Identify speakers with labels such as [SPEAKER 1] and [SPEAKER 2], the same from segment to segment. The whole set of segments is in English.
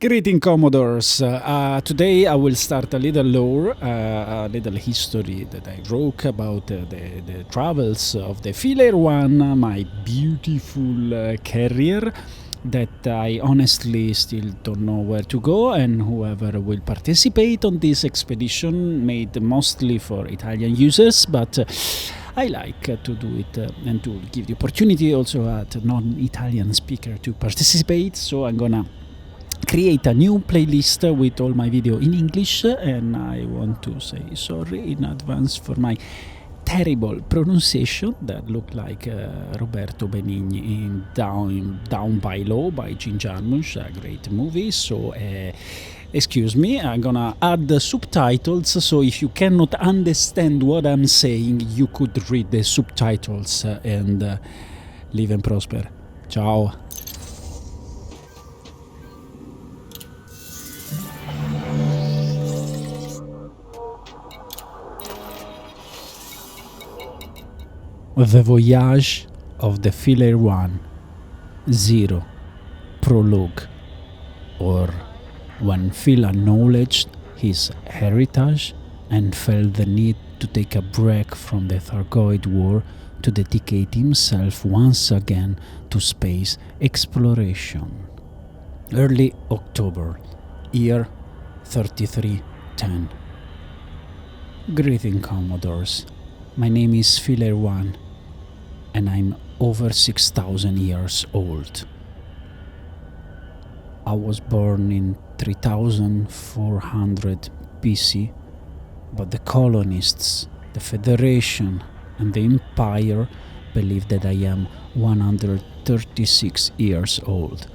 [SPEAKER 1] Greeting Commodores. Today I will start a little lore, a little history that I wrote about the travels of the Philair One, my beautiful carrier that I honestly still don't know where to go, and whoever will participate on this expedition made mostly for Italian users, but I like to do it and to give the opportunity also at a non-Italian speaker to participate, so I'm gonna create a new playlist with all my video in English, and I want to say sorry in advance for my terrible pronunciation that look like Roberto Benigni in Down by Law by Jim Jarmusch, a great movie. So excuse me, I'm gonna add the subtitles, so if you cannot understand what I'm saying, you could read the subtitles and live and prosper. Ciao. The Voyage of the Philair One, Zero, Prologue, or when Phil acknowledged his heritage and felt the need to take a break from the Thargoid War to dedicate himself once again to space exploration. Early October, year 3310. Greeting Commodores, my name is Philair One, and I'm over 6,000 years old. I was born in 3400 BC, but the colonists, the Federation, and the Empire believe that I am 136 years old.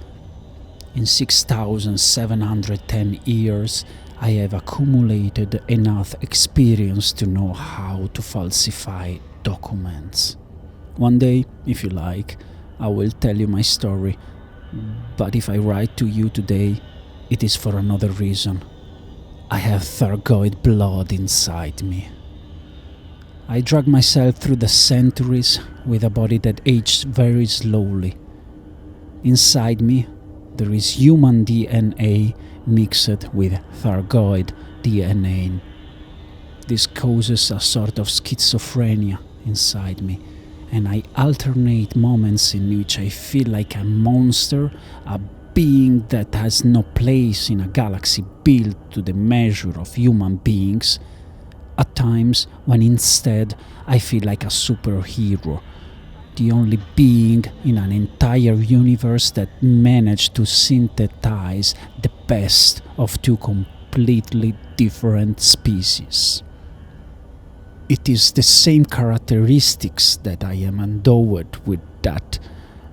[SPEAKER 1] In 6,710 years, I have accumulated enough experience to know how to falsify documents. One day, if you like, I will tell you my story, but if I write to you today, it is for another reason. I have Thargoid blood inside me. I drag myself through the centuries with a body that aged very slowly. Inside me, there is human DNA mixed with Thargoid DNA. This causes a sort of schizophrenia inside me, and I alternate moments in which I feel like a monster, a being that has no place in a galaxy built to the measure of human beings, at times when instead I feel like a superhero, the only being in an entire universe that managed to synthesize the best of two completely different species. It is the same characteristics that I am endowed with that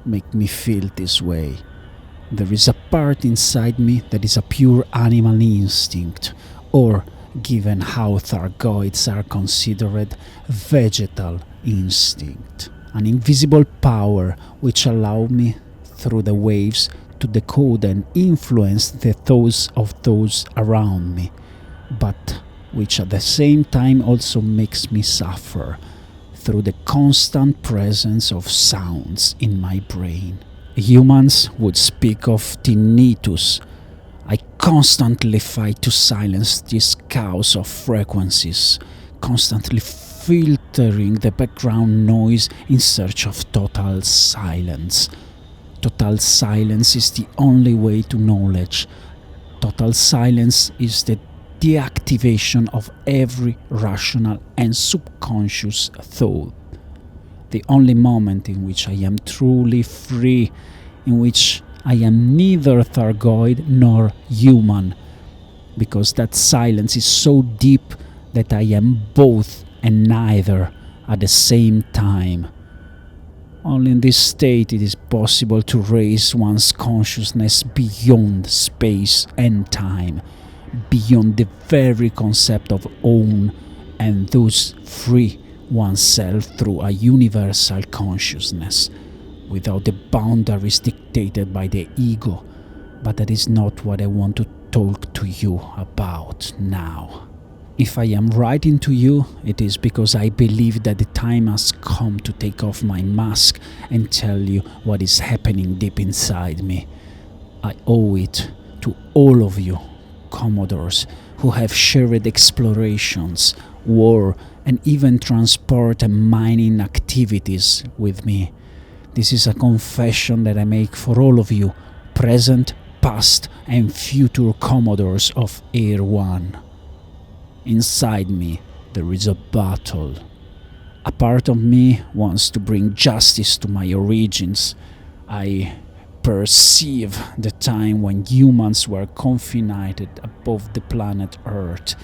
[SPEAKER 1] make me feel this way. There is a part inside me that is a pure animal instinct, or, given how Thargoids are considered, vegetal instinct. An invisible power which allows me, through the waves, to decode and influence the thoughts of those around me, but which at the same time also makes me suffer through the constant presence of sounds in my brain. Humans would speak of tinnitus. I constantly fight to silence this chaos of frequencies, constantly filtering the background noise in search of total silence. Total silence is the only way to knowledge. Total silence is the deactivation of every rational and subconscious thought. The only moment in which I am truly free, in which I am neither Thargoid nor human, because that silence is so deep that I am both and neither at the same time. Only in this state it is possible to raise one's consciousness beyond space and time, beyond the very concept of own, and thus free oneself through a universal consciousness, without the boundaries dictated by the ego. But that is not what I want to talk to you about now. If I am writing to you, it is because I believe that the time has come to take off my mask and tell you what is happening deep inside me. I owe it to all of you, Commodores, who have shared explorations, war, and even transport and mining activities with me. This is a confession that I make for all of you, present, past, and future Commodores of Air One. Inside me, there is a battle. A part of me wants to bring justice to my origins. I perceive the time when humans were confined above the planet Earth,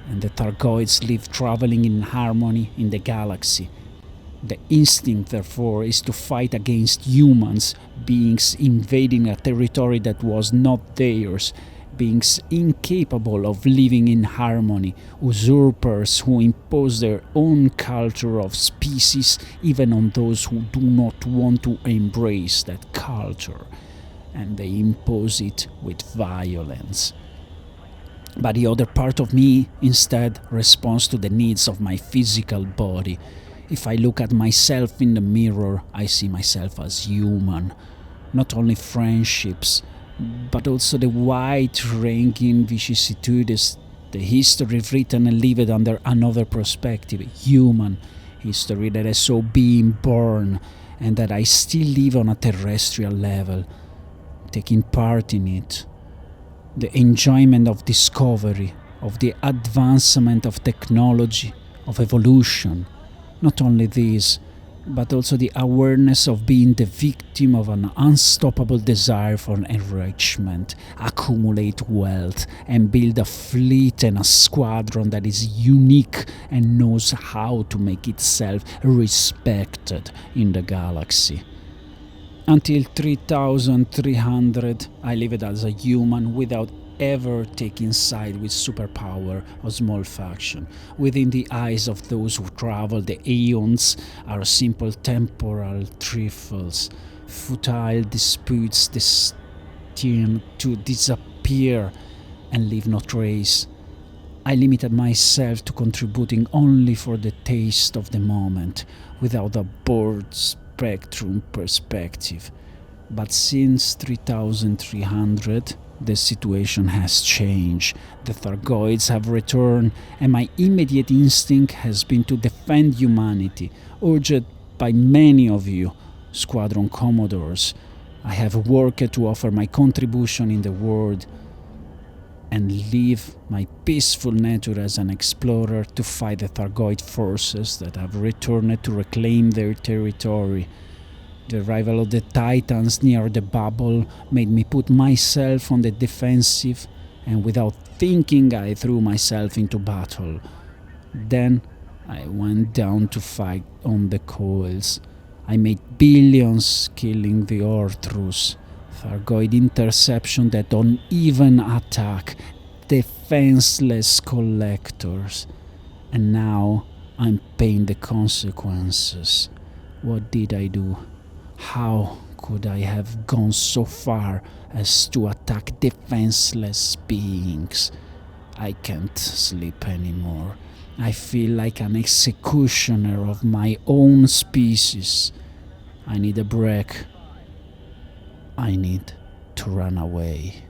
[SPEAKER 1] and the Thargoids live traveling in harmony in the galaxy. The instinct, therefore, is to fight against humans, beings invading a territory that was not theirs, beings incapable of living in harmony, usurpers who impose their own culture of species even on those who do not want to embrace that culture, and they impose it with violence. But the other part of me instead responds to the needs of my physical body. If I look at myself in the mirror, I see myself as human. Not only friendships, but also the wide-ranging vicissitudes, the history written and lived under another perspective, human history that I saw being born and that I still live on a terrestrial level, taking part in it. The enjoyment of discovery, of the advancement of technology, of evolution. Not only this, but also the awareness of being the victim of an unstoppable desire for enrichment, accumulate wealth, and build a fleet and a squadron that is unique and knows how to make itself respected in the galaxy. Until 3300, I lived as a human without ever taking side with superpower or small faction. Within the eyes of those who travel, the aeons are simple temporal trifles, futile disputes destined to disappear and leave no trace. I limited myself to contributing only for the taste of the moment, without a broad spectrum perspective. But since 3300, the situation has changed. The Thargoids have returned, and my immediate instinct has been to defend humanity, urged by many of you, Squadron Commodores. I have worked to offer my contribution in the world and leave my peaceful nature as an explorer to fight the Thargoid forces that have returned to reclaim their territory. The arrival of the Titans near the bubble made me put myself on the defensive, and without thinking I threw myself into battle. Then I went down to fight on the coils. I made billions killing the Orthrus, Thargoid interception that don't even attack, defenseless collectors. And now I'm paying the consequences. What did I do? How could I have gone so far as to attack defenseless beings? I can't sleep anymore. I feel like an executioner of my own species. I need a break. I need to run away.